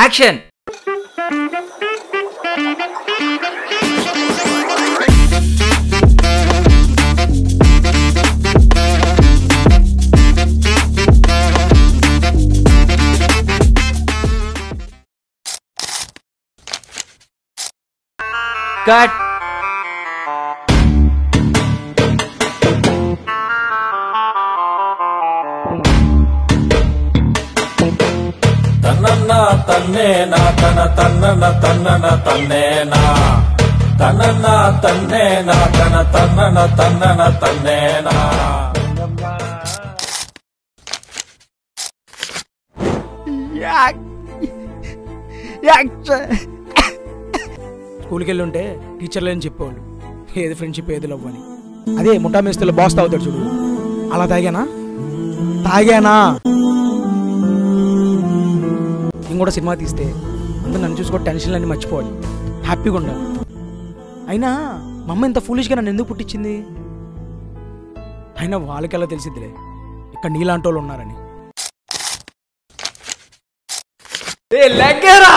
Action. Cut. తన్నన్న తన్నేనా తన తన్నన తన్నన తన్నేనా తన్నన్న తన్నేనా తన తన్నన తన్నన తన్నేనా. స్కూల్కి వెళ్ళి ఉంటే టీచర్లు అని చెప్పేవాళ్ళు ఏది ఫ్రెండ్షిప్ ఏది లవ్ అని. అదే ముఠా మేస్తులో బాస్ తాగుతాడు చూడు, అలా తాగానా నేను కూడా సినిమా తీస్తే అందరూ నన్ను చూసుకో టెన్షన్లు అన్నీ మర్చిపోవాలి, హ్యాపీగా ఉండాలి. అయినా మా అమ్మ ఇంత ఫూలిష్గా నన్ను ఎందుకు పుట్టించింది? అయినా వాళ్ళకెలా తెలిసిద్దిలే ఇక్కడ నీలాంటి వాళ్ళు ఉన్నారని. లెగ్గరా